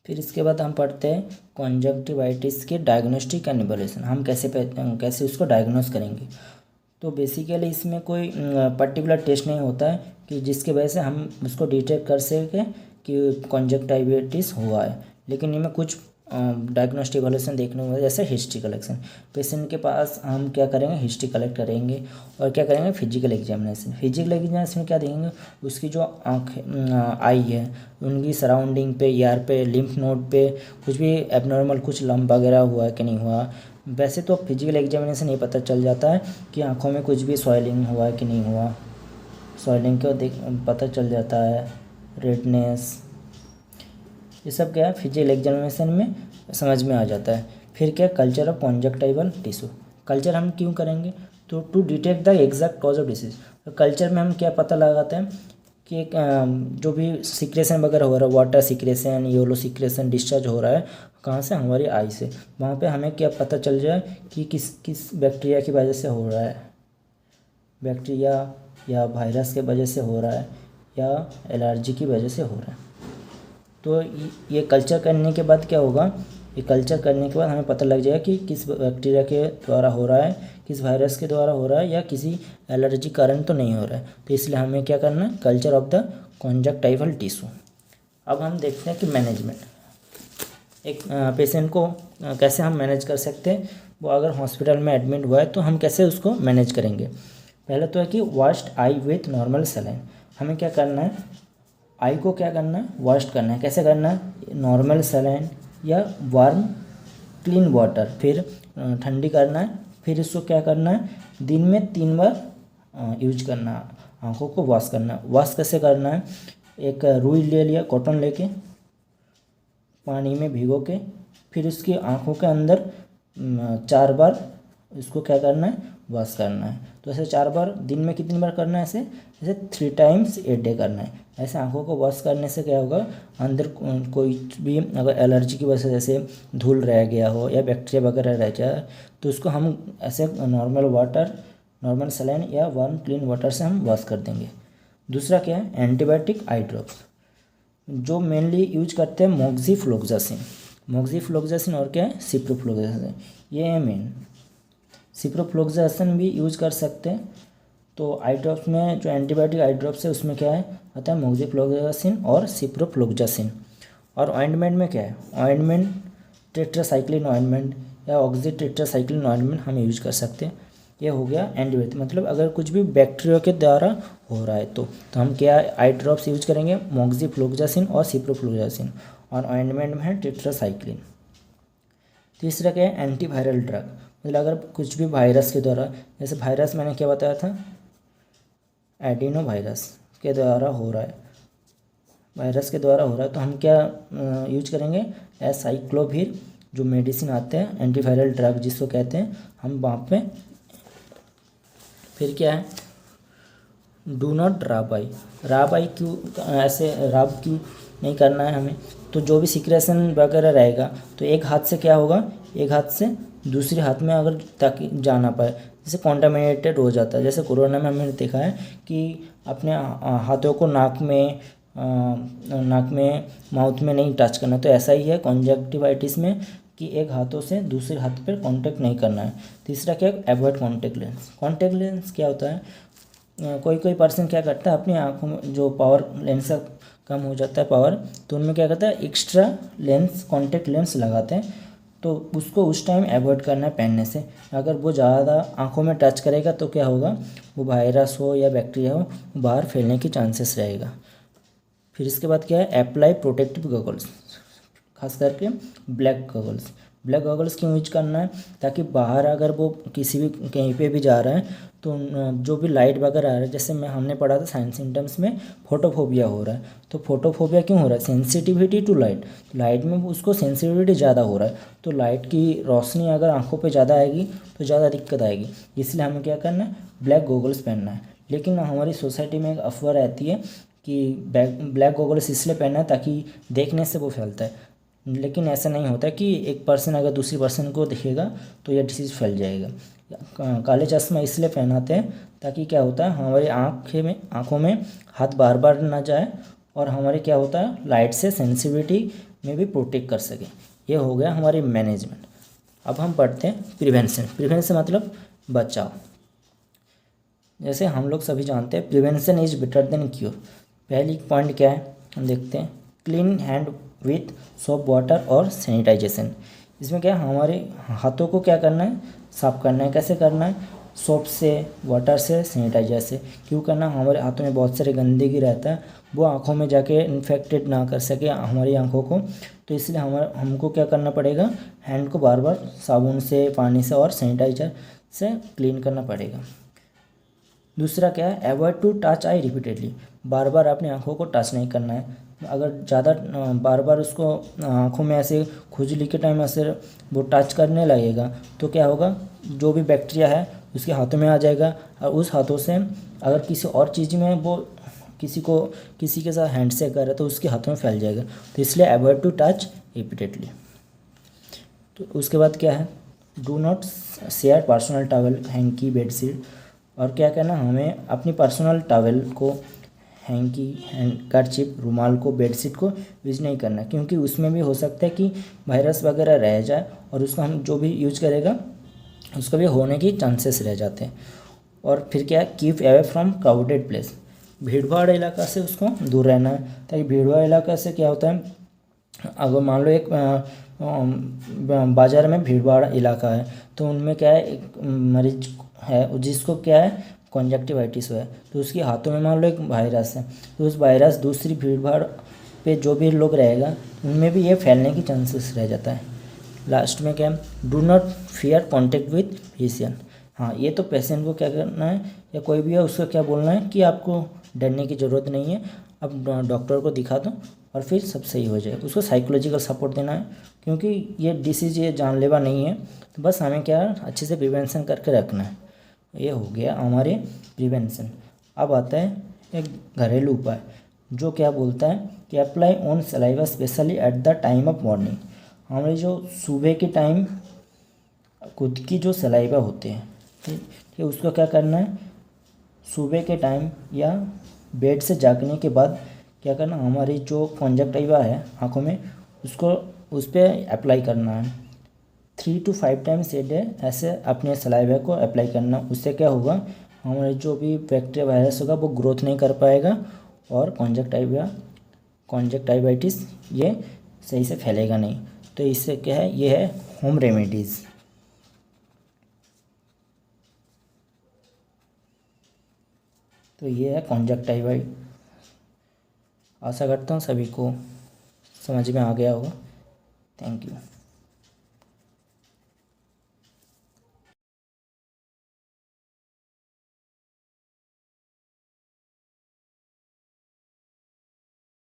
फिर इसके बाद हम पढ़ते हैं कॉन्जक्टिवाइटिस के डायग्नोस्टिक एंड इवैल्यूएशन। हम कैसे उसको डायग्नोस करेंगे। तो बेसिकली इसमें कोई पर्टिकुलर टेस्ट नहीं होता है कि जिसकी वजह से हम उसको डिटेक्ट कर सकें कि कॉन्जक्टिवाइटिस हुआ है, लेकिन इनमें कुछ डायग्नोस्टिक इवैल्यूएशन देखने को, जैसे हिस्ट्री कलेक्शन। पेशेंट के पास हम क्या करेंगे, हिस्ट्री कलेक्ट करेंगे और क्या करेंगे, फिजिकल एग्जामिनेशन। फिजिकल एग्जामिनेशन में क्या देखेंगे, उसकी जो आई है, उनकी सराउंडिंग पे, ईआर पे, लिम्फ नोड पे कुछ भी एबनॉर्मल, कुछ लम्ब वगैरह हुआ है कि नहीं हुआ। वैसे तो फिजिकल एग्जामिनेशन ये पता चल जाता है कि आँखों में कुछ भी सॉइलिंग हुआ है कि नहीं हुआ। सॉइलिंग को पता चल जाता है, रेडनेस, ये सब क्या है फिजिकल एग्जामिनेशन में समझ में आ जाता है। फिर क्या, culture of conjunctival tissue. Culture हम क्यों करेंगे, तो to detect the exact cause of disease. तो कल्चर में हम क्या पता लगाते हैं कि एक जो भी सिक्रेशन वगैरह हो रहा है, water secretion, yellow secretion discharge हो रहा है कहाँ से, हमारी आई से, वहाँ पे हमें क्या पता चल जाए कि किस बैक्टीरिया की वजह से हो रहा है, बैक्टीरिया या वायरस के वजह से हो रहा है या एलर्जी की वजह से हो रहा है। तो ये कल्चर करने के बाद क्या होगा, ये कल्चर करने के बाद हमें पता लग जाएगा कि किस बैक्टीरिया के द्वारा हो रहा है, किस वायरस के द्वारा हो रहा है, या किसी एलर्जी कारण तो नहीं हो रहा है। तो इसलिए हमें क्या करना है, कल्चर ऑफ द कॉन्जक्टाइवल टिश्यू। अब हम देखते हैं कि मैनेजमेंट, एक पेशेंट को कैसे हम मैनेज कर सकते हैं। वो अगर हॉस्पिटल में एडमिट हुआ है तो हम कैसे उसको मैनेज करेंगे। पहले तो है कि washed I with normal saline. हमें क्या करना है, आई को क्या करना है, वॉश करना है। कैसे करना है, नॉर्मल सलाइन या वार्म क्लीन वाटर, फिर ठंडी करना है। फिर इसको क्या करना है, दिन में 3 बार यूज करना है, आँखों को वॉश करना है। वॉश कैसे करना है, एक रुई ले लिया, कॉटन लेके पानी में भिगो के, फिर उसकी आँखों के अंदर 4 बार इसको क्या करना है, वॉश करना है। तो ऐसे 4 बार, दिन में कितनी बार करना है, ऐसे 3 टाइम्स ए डे करना है। ऐसे आँखों को वॉश करने से क्या होगा, अंदर कोई भी अगर एलर्जी की वजह से जैसे धूल रह गया हो या बैक्टीरिया वगैरह रह जाए, तो उसको हम ऐसे नॉर्मल वाटर, नॉर्मल सलाइन या वार्म क्लीन वाटर से हम वॉश कर देंगे। दूसरा क्या है, एंटीबायोटिक आई ड्रॉप्स, जो मेनली यूज करते हैं मोक्सीफ्लोक्सासिन। मोक्सीफ्लोक्सासिन और क्या है, सिप्रोफ्लोक्सासिन, ये है मेन। सिप्रोफ्लोक्सासिन भी यूज कर सकते हैं। तो आई ड्रॉप्स में जो एंटीबायोटिक आई ड्रॉप्स है उसमें क्या है, आता है मोक्सीफ्लोक्सासिन और सिप्रोफ्लोक्सासिन। और ऑइंटमेंट में क्या है, ऑइंटमेंट टेट्रासाइक्लिन ऑइंटमेंट या ऑक्सी टेट्रासाइक्लिन ऑइंटमेंट हम यूज कर सकते हैं। ये हो गया एंटीबायोटिक, मतलब अगर कुछ भी बैक्टीरिया के द्वारा हो रहा है तो हम क्या आई ड्रॉप्स यूज करेंगे, मोक्सीफ्लोक्सासिन और सिप्रोफ्लोक्सासिन। और ऑइंटमेंट में है टेट्रासाइक्लिन। तीसरा क्या है, एंटीवायरल ड्रग, मतलब अगर कुछ भी वायरस के द्वारा, जैसे वायरस मैंने क्या बताया था, एडिनो वायरस के द्वारा हो रहा है, वायरस के द्वारा हो रहा है, तो हम क्या यूज करेंगे, एसाइक्लोविर, जो मेडिसिन आते हैं एंटीवायरल ड्रग जिसको कहते हैं, हम वहाँ पे। फिर क्या है, डू नॉट राब आई। राब आई क्यों, ऐसे राब क्यों नहीं करना है हमें, तो जो भी सिक्रेशन वगैरह रहेगा तो एक हाथ से क्या होगा, एक हाथ से दूसरे हाथ में अगर ताकि जा ना पाए, जैसे कॉन्टामिनेटेड हो जाता है। जैसे कोरोना में हमने देखा है कि अपने हाथों को नाक में माउथ में नहीं टच करना, तो ऐसा ही है कॉन्जक्टिवाइटिस में कि एक हाथों से दूसरे हाथ पर कांटेक्ट नहीं करना है। तीसरा क्या है, avoid contact lens. Contact lens क्या होता है, कोई पर्सन क्या करता है, अपनी आँखों में जो पावर लेंस का कम हो जाता है पावर, तो उनमें क्या करता है, एक्स्ट्रा लेंस, कॉन्टेक्ट लेंस लगाते हैं। तो उसको उस टाइम अवॉइड करना है पहनने से। अगर वो ज़्यादा आँखों में टच करेगा तो क्या होगा, वो वायरस हो या बैक्टीरिया हो, बाहर फैलने की चांसेस रहेगा। फिर इसके बाद क्या है, अप्लाई प्रोटेक्टिव गॉगल्स, खास करके ब्लैक गॉगल्स। ब्लैक गॉगल्स क्यों यूज करना है, ताकि बाहर अगर वो किसी भी कहीं पे भी जा रहा है तो जो भी लाइट वगैरह आ रहा है, जैसे हमने पढ़ा था साइंस सिम्टम्स में, फोटोफोबिया हो रहा है। तो फोटोफोबिया क्यों हो रहा है, सेंसिटिविटी टू लाइट, लाइट में उसको सेंसिटिविटी ज़्यादा हो रहा है। तो लाइट की रोशनी अगर आंखों पे ज़्यादा आएगी तो ज़्यादा दिक्कत आएगी, इसलिए हमें क्या करना है, ब्लैक गॉगल्स पहनना है। लेकिन हमारी सोसाइटी में एक अफवाह रहती है कि ब्लैक गॉगल्स इसलिए पहनना है ताकि देखने से वो फैलता है, लेकिन ऐसा नहीं होता कि एक पर्सन अगर दूसरी पर्सन को दिखेगा तो यह डिसीज़ फैल जाएगा। काले चश्मा इसलिए पहनाते हैं ताकि क्या होता है, हमारी आँखों में हाथ बार बार ना जाए, और हमारे क्या होता है, लाइट से सेंसिटिविटी में भी प्रोटेक्ट कर सके। ये हो गया हमारी मैनेजमेंट। अब हम पढ़ते हैं प्रिवेंशन। प्रिवेंशन मतलब बचाव। जैसे हम लोग सभी जानते हैं prevention is better than cure. पहली पॉइंट क्या है हम देखते हैं, clean hand with soap water और सैनिटाइजेशन। इसमें क्या है, हमारे हाथों को क्या करना है, साफ करना है। कैसे करना है, सोप से, वाटर से, सैनिटाइजर से। क्यों करना, हमारे हाथों में बहुत सारे गंदगी रहता है, वो आँखों में जाके इन्फेक्टेड ना कर सके हमारी आँखों को। तो इसलिए हमको क्या करना पड़ेगा, हैंड को बार बार साबुन से, पानी से और सैनिटाइजर से क्लीन करना पड़ेगा। दूसरा क्या है, avoid to touch eye repeatedly. बार बार अपनी आँखों को टच नहीं करना है। अगर ज़्यादा बार बार उसको आँखों में ऐसे खुजली के टाइम ऐसे वो टच करने लगेगा तो क्या होगा, जो भी बैक्टीरिया है उसके हाथों में आ जाएगा, और उस हाथों से अगर किसी और चीज़ में वो किसी के साथ हैंड से कर रहा है तो उसके हाथों में फैल जाएगा। तो इसलिए अवॉइड टू टच रिपीटेडली। तो उसके बाद क्या है, do not share personal towel, hanky, bedsheet. और क्या कहना, हमें अपनी पर्सनल टॉवल को, हैंकी, कर्चिप, रुमाल को, बेडशीट को यूज़ नहीं करना, क्योंकि उसमें भी हो सकता है कि वायरस वगैरह रह जाए और उसको हम जो भी यूज करेगा उसका भी होने की चांसेस रह जाते हैं। और फिर क्या है, keep away from crowded place. भीड़ भाड़ इलाका से उसको दूर रहना है, ताकि भीड़ भाड़ इलाका से क्या होता है, अगर मान लो एक बाज़ार में भीड़ भाड़ इलाका है तो उनमें क्या है, एक मरीज है जिसको क्या है कॉन्जक्टिवाइटिस है, तो उसके हाथों में मान लो एक वायरस है, तो उस वायरस दूसरी भीड़ भाड़ पे जो भी लोग रहेगा उनमें भी ये फैलने की चांसेस रह जाता है। लास्ट में क्या है, do not fear contact with physician. हाँ, ये तो पेशेंट को क्या करना है, या कोई भी है उसको क्या बोलना है कि आपको डरने की ज़रूरत नहीं है, अब डॉक्टर को दिखा दो और फिर सब सही हो जाए। उसको साइकोलॉजिकल सपोर्ट देना है, क्योंकि ये डिसीज़ ये जानलेवा नहीं है, तो बस हमें क्या अच्छे से प्रिवेंशन करके रखना है। ये हो गया हमारे प्रिवेंशन। अब आता है एक घरेलू उपाय, जो क्या बोलता है कि apply on saliva specially at the time of morning. हमारे जो सुबह के टाइम खुद की जो सलाइवा होते हैं, ठीक है, उसको क्या करना है, सुबह के टाइम या बेड से जागने के बाद क्या करना, हमारी जो कॉन्जक्टिवा है आँखों में उसको उस पर अप्लाई करना है 3 to 5 टाइम्स ए डे। ऐसे अपने सलाइवा को अप्लाई करना, उससे क्या होगा, हमारे जो भी बैक्टीरिया वायरस होगा वो ग्रोथ नहीं कर पाएगा और कॉन्जक्टिवाइटिस ये सही से फैलेगा नहीं। तो इससे क्या है, ये है होम रेमेडीज़। तो ये है कॉन्जक्टिवाइट। आशा करता हूँ सभी को समझ में आ गया होगा। Thank you.